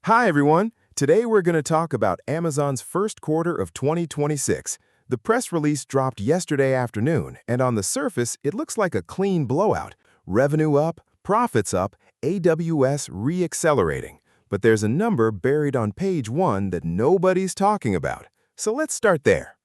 Hi, everyone. Today we're going to talk about Amazon's first quarter of 2026. The press release dropped yesterday afternoon, and on the surface, it looks like a clean blowout. Revenue up, profits up, AWS reaccelerating. But there's a number buried on page 1 that nobody's talking about. So let's start there.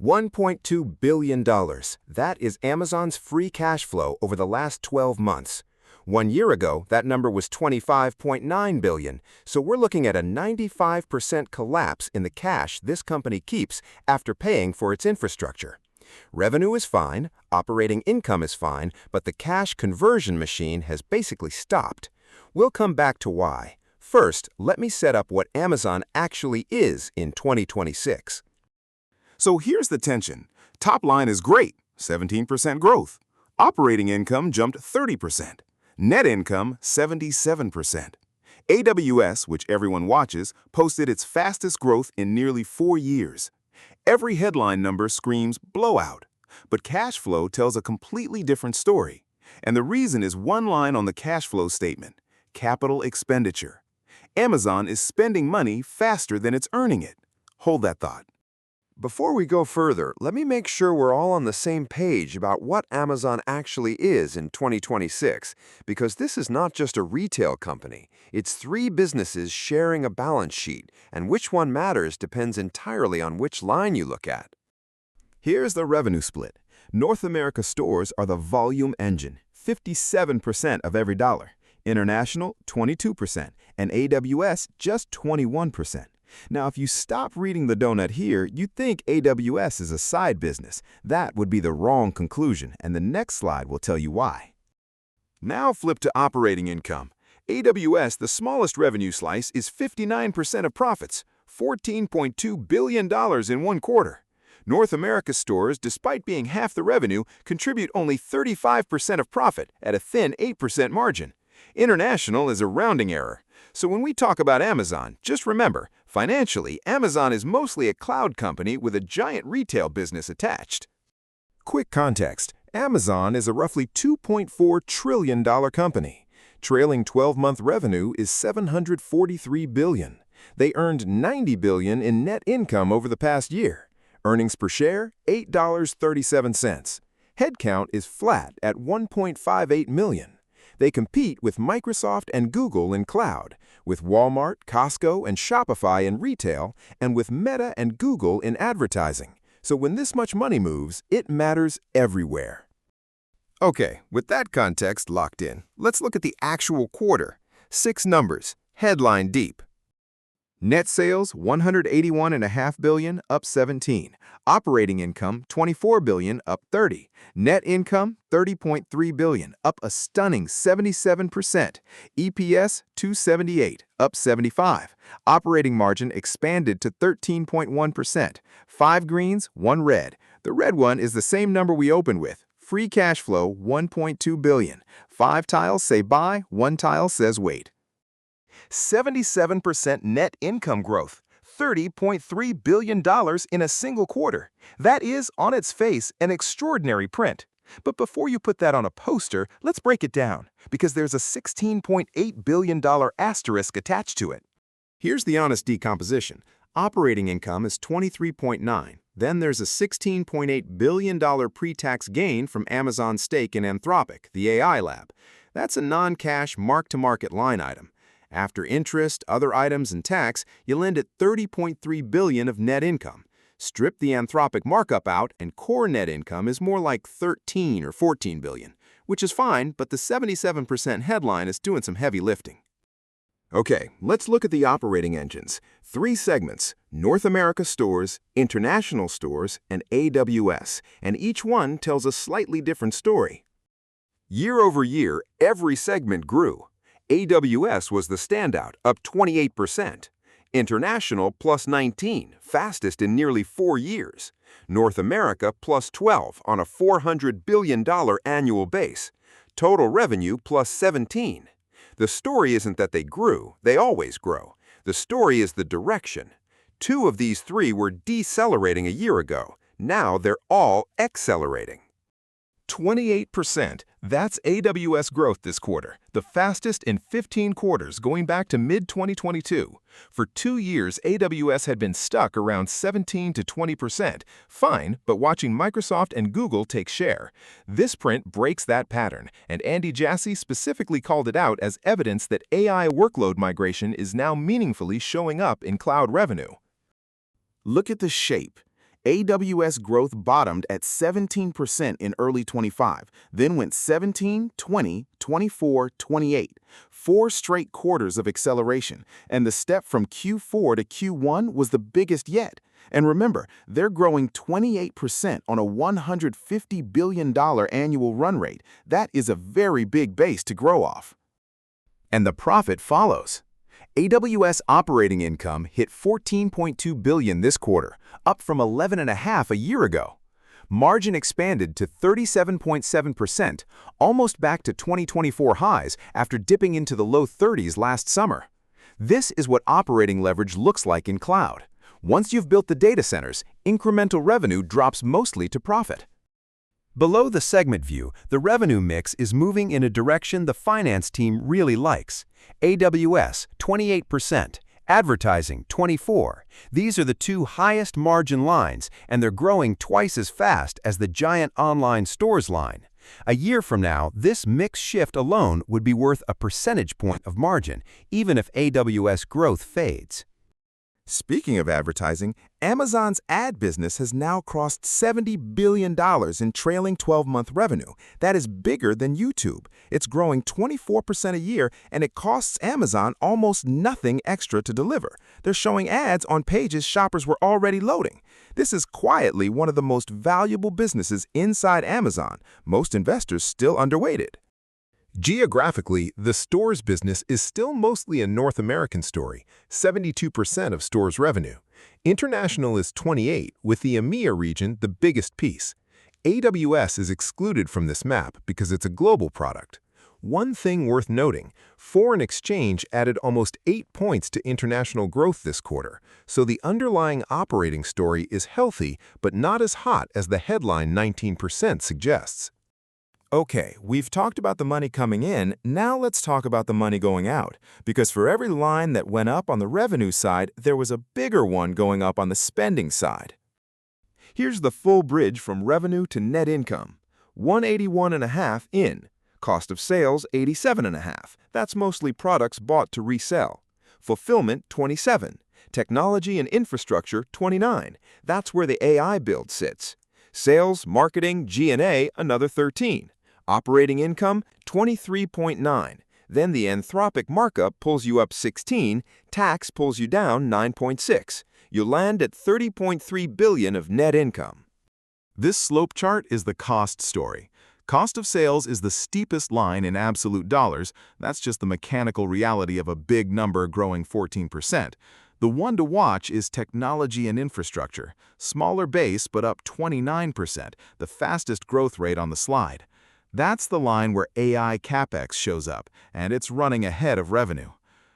$1.2 billion. That is Amazon's free cash flow over the last 12 months. 1 year ago, that number was $25.9 billion, so we're looking at a 95% collapse in the cash this company keeps after paying for its infrastructure. Revenue is fine, operating income is fine, but the cash conversion machine has basically stopped. We'll come back to why. First, let me set up what Amazon actually is in 2026. So here's the tension. Top line is great, 17% growth. Operating income jumped 30%. Net income, 77%. AWS, which everyone watches, posted its fastest growth in nearly 4 years. Every headline number screams blowout, but cash flow tells a completely different story. And the reason is one line on the cash flow statement: capital expenditure. Amazon is spending money faster than it's earning it. Hold that thought. Before we go further, let me make sure we're all on the same page about what Amazon actually is in 2026, because this is not just a retail company. It's 3 businesses sharing a balance sheet, and which one matters depends entirely on which line you look at. Here's the revenue split. North America stores are the volume engine, 57% of every dollar. International, 22%, and AWS, just 21%. Now, if you stop reading the donut here, you'd think AWS is a side business. That would be the wrong conclusion, and the next slide will tell you why. Now flip to operating income. AWS, the smallest revenue slice, is 59% of profits, $14.2 billion in 1 quarter. North America stores, despite being half the revenue, contribute only 35% of profit at a thin 8% margin. International is a rounding error. So when we talk about Amazon, just remember, financially, Amazon is mostly a cloud company with a giant retail business attached. Quick context: Amazon is a roughly $2.4 trillion company. Trailing 12-month revenue is $743 billion. They earned $90 billion in net income over the past year. Earnings per share, $8.37. Headcount is flat at 1.58 million. They compete with Microsoft and Google in cloud, with Walmart, Costco, and Shopify in retail, and with Meta and Google in advertising. So when this much money moves, it matters everywhere. Okay, with that context locked in, let's look at the actual quarter. 6 numbers, headline deep. Net sales, $181.5 billion, up 17. Operating income, $24 billion, up 30. Net income, $30.3 billion, up a stunning 77%. EPS, $2.78, up 75. Operating margin expanded to 13.1%. 5 greens, 1 red. The red one is the same number we opened with. Free cash flow, $1.2 billion. 5 tiles say buy, 1 tile says wait. 77% net income growth, $30.3 billion in a single quarter. That is, on its face, an extraordinary print. But before you put that on a poster, let's break it down, because there's a $16.8 billion asterisk attached to it. Here's the honest decomposition. Operating income is $23.9. Then there's a $16.8 billion pre-tax gain from Amazon's stake in Anthropic, the AI lab. That's a non-cash mark-to-market line item. After interest, other items, and tax, you'll end at $30.3 billion of net income. Strip the Anthropic markup out, and core net income is more like $13 or $14 billion, which is fine, but the 77% headline is doing some heavy lifting. Okay, let's look at the operating engines. 3 segments: North America stores, international stores, and AWS, and each one tells a slightly different story. Year over year, every segment grew. AWS was the standout, up 28%. International plus 19, fastest in nearly 4 years. North America plus 12 on a $400 billion annual base. Total revenue plus 17. The story isn't that they grew, they always grow. The story is the direction. 2 of these 3 were decelerating a year ago. Now they're all accelerating. 28%. That's AWS growth this quarter, the fastest in 15 quarters going back to mid-2022. For 2 years, AWS had been stuck around 17 to 20%. Fine, but watching Microsoft and Google take share. This print breaks that pattern, and Andy Jassy specifically called it out as evidence that AI workload migration is now meaningfully showing up in cloud revenue. Look at the shape. AWS growth bottomed at 17% in early 25, then went 17, 20, 24, 28. 4 straight quarters of acceleration, and the step from Q4 to Q1 was the biggest yet. And remember, they're growing 28% on a $150 billion annual run rate. That is a very big base to grow off. And the profit follows. AWS operating income hit $14.2 billion this quarter, up from $11.5 a year ago. Margin expanded to 37.7%, almost back to 2024 highs after dipping into the low 30s last summer. This is what operating leverage looks like in cloud. Once you've built the data centers, incremental revenue drops mostly to profit. Below the segment view, the revenue mix is moving in a direction the finance team really likes. AWS, 28%. Advertising, 24%. These are the 2 highest margin lines, and they're growing twice as fast as the giant online stores line. A year from now, this mix shift alone would be worth a percentage point of margin, even if AWS growth fades. Speaking of advertising, Amazon's ad business has now crossed $70 billion in trailing 12-month revenue. That is bigger than YouTube. It's growing 24% a year, and it costs Amazon almost nothing extra to deliver. They're showing ads on pages shoppers were already loading. This is quietly one of the most valuable businesses inside Amazon. Most investors still underweight it. Geographically, the stores business is still mostly a North American story, 72% of stores revenue. International is 28%, with the EMEA region the biggest piece. AWS is excluded from this map because it's a global product. One thing worth noting, foreign exchange added almost 8 points to international growth this quarter, so the underlying operating story is healthy but not as hot as the headline 19% suggests. Okay, we've talked about the money coming in, now let's talk about the money going out. Because for every line that went up on the revenue side, there was a bigger one going up on the spending side. Here's the full bridge from revenue to net income. 181.5 in. Cost of sales, 87.5. That's mostly products bought to resell. Fulfillment, 27. Technology and infrastructure, 29. That's where the AI build sits. Sales, marketing, G&A, another 13. Operating income, 23.9. Then the Anthropic markup pulls you up 16, tax pulls you down 9.6. You land at $30.3 billion of net income. This slope chart is the cost story. Cost of sales is the steepest line in absolute dollars. That's just the mechanical reality of a big number growing 14%. The one to watch is technology and infrastructure. Smaller base, but up 29%, the fastest growth rate on the slide. That's the line where AI CapEx shows up, and it's running ahead of revenue.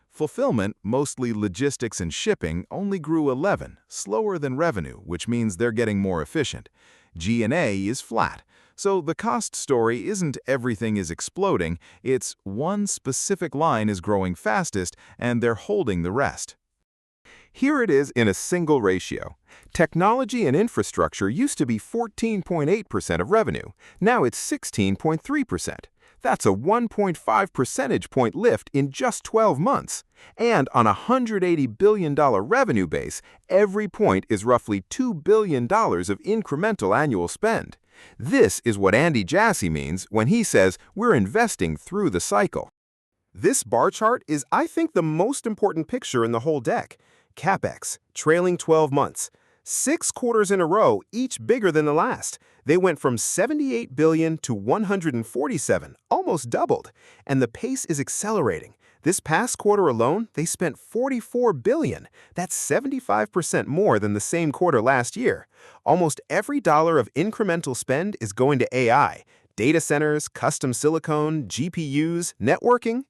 Fulfillment, mostly logistics and shipping, only grew 11, slower than revenue, which means they're getting more efficient. G&A is flat. So the cost story isn't everything is exploding, it's one specific line is growing fastest, and they're holding the rest. Here it is in a single ratio. Technology and infrastructure used to be 14.8% of revenue. Now it's 16.3%. That's a 1.5 percentage point lift in just 12 months. And on a $180 billion revenue base, every point is roughly $2 billion of incremental annual spend. This is what Andy Jassy means when he says we're investing through the cycle. This bar chart is, I think, the most important picture in the whole deck. CapEx, trailing 12 months. 6 quarters in a row, each bigger than the last. They went from $78 billion to $147, almost doubled. And the pace is accelerating. This past quarter alone, they spent $44 billion. That's 75% more than the same quarter last year. Almost every dollar of incremental spend is going to AI. Data centers, custom silicon, GPUs, networking.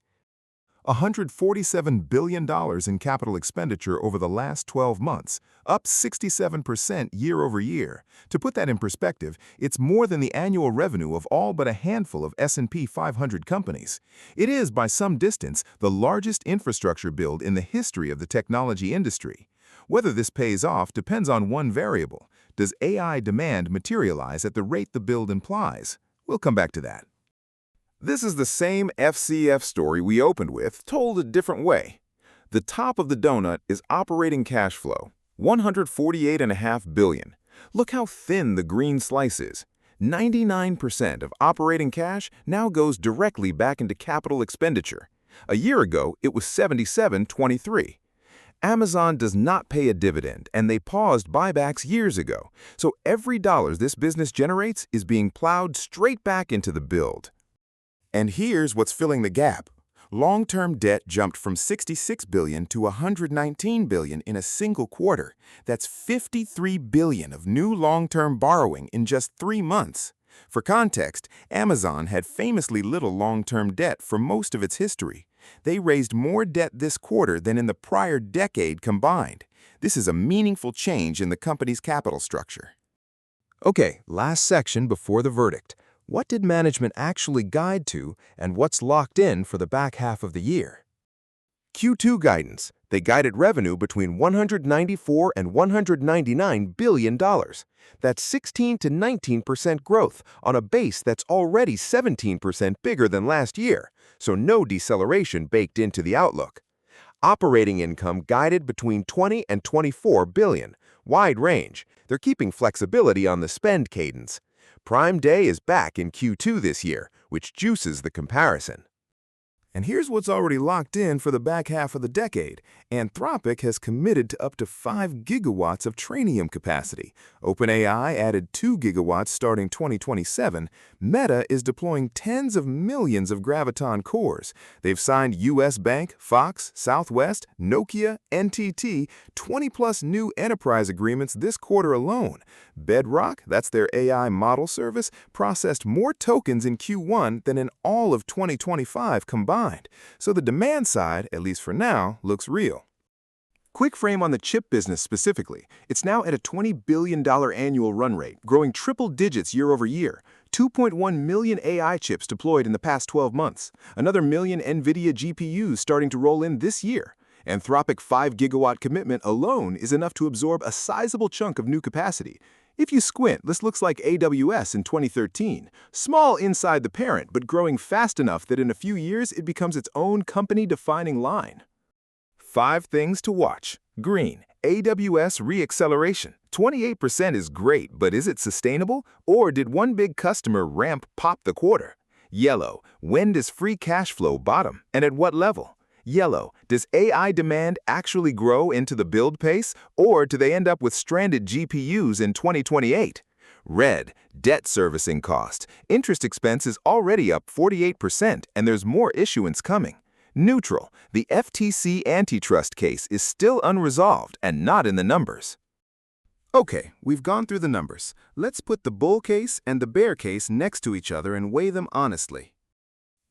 $147 billion in capital expenditure over the last 12 months, up 67% year over year. To put that in perspective, it's more than the annual revenue of all but a handful of S&P 500 companies. It is, by some distance, the largest infrastructure build in the history of the technology industry. Whether this pays off depends on one variable. Does AI demand materialize at the rate the build implies? We'll come back to that. This is the same FCF story we opened with, told a different way. The top of the donut is operating cash flow, $148.5 billion. Look how thin the green slice is. 99% of operating cash now goes directly back into capital expenditure. A year ago, it was 77/23. Amazon does not pay a dividend, and they paused buybacks years ago. So every dollar this business generates is being plowed straight back into the build. And here's what's filling the gap. Long-term debt jumped from $66 billion to $119 billion in a single quarter. That's $53 billion of new long-term borrowing in just 3 months. For context, Amazon had famously little long-term debt for most of its history. They raised more debt this quarter than in the prior decade combined. This is a meaningful change in the company's capital structure. Okay, last section before the verdict. What did management actually guide to, and what's locked in for the back half of the year? Q2 guidance. They guided revenue between $194 and $199 billion. That's 16 to 19% growth on a base that's already 17% bigger than last year, so no deceleration baked into the outlook. Operating income guided between $20 and $24 billion. Wide range. They're keeping flexibility on the spend cadence. Prime Day is back in Q2 this year, which juices the comparison. And here's what's already locked in for the back half of the decade. Anthropic has committed to up to 5 gigawatts of Trainium capacity. OpenAI added 2 gigawatts starting 2027. Meta is deploying tens of millions of Graviton cores. They've signed US Bank, Fox, Southwest, Nokia, NTT, 20-plus new enterprise agreements this quarter alone. Bedrock, that's their AI model service, processed more tokens in Q1 than in all of 2025 combined. So the demand side, at least for now, looks real. Quick frame on the chip business specifically. It's now at a $20 billion annual run rate, growing triple digits year over year. 2.1 million AI chips deployed in the past 12 months. Another million NVIDIA GPUs starting to roll in this year. Anthropic 5-gigawatt commitment alone is enough to absorb a sizable chunk of new capacity. If you squint, this looks like AWS in 2013. Small inside the parent, but growing fast enough that in a few years it becomes its own company-defining line. 5 things to watch. Green, AWS reacceleration. 28% is great, but is it sustainable? Or did one big customer ramp pop the quarter? Yellow, when does free cash flow bottom, and at what level? Yellow, does AI demand actually grow into the build pace, or do they end up with stranded GPUs in 2028? Red, debt servicing cost. Interest expense is already up 48%, and there's more issuance coming. Neutral, the FTC antitrust case is still unresolved and not in the numbers. Okay, we've gone through the numbers. Let's put the bull case and the bear case next to each other and weigh them honestly.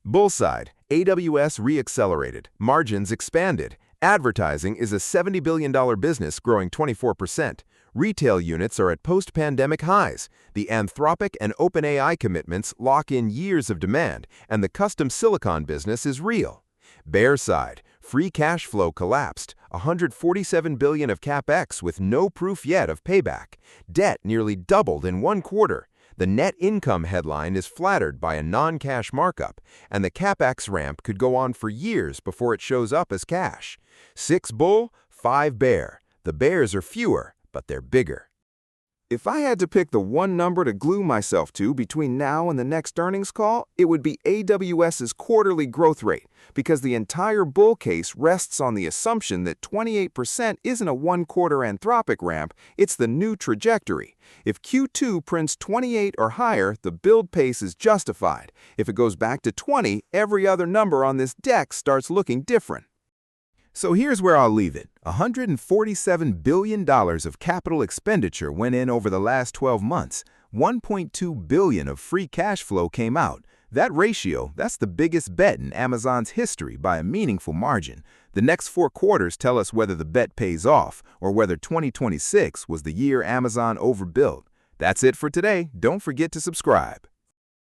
Bull side, AWS reaccelerated, margins expanded. Advertising is a $70 billion business growing 24%. Retail units are at post-pandemic highs. The Anthropic and OpenAI commitments lock in years of demand, and the custom silicon business is real. Bear side, free cash flow collapsed, $147 billion of CapEx with no proof yet of payback. Debt nearly doubled in 1 quarter. The net income headline is flattered by a non-cash markup, and the CapEx ramp could go on for years before it shows up as cash. 6 bull, 5 bear. The bears are fewer, but they're bigger. If I had to pick the one number to glue myself to between now and the next earnings call, it would be AWS's quarterly growth rate, because the entire bull case rests on the assumption that 28% isn't a 1-quarter Anthropic ramp, it's the new trajectory. If Q2 prints 28 or higher, the build pace is justified. If it goes back to 20, every other number on this deck starts looking different. So here's where I'll leave it. $147 billion of capital expenditure went in over the last 12 months. $1.2 billion of free cash flow came out. That ratio, that's the biggest bet in Amazon's history by a meaningful margin. The next 4 quarters tell us whether the bet pays off or whether 2026 was the year Amazon overbuilt. That's it for today. Don't forget to subscribe.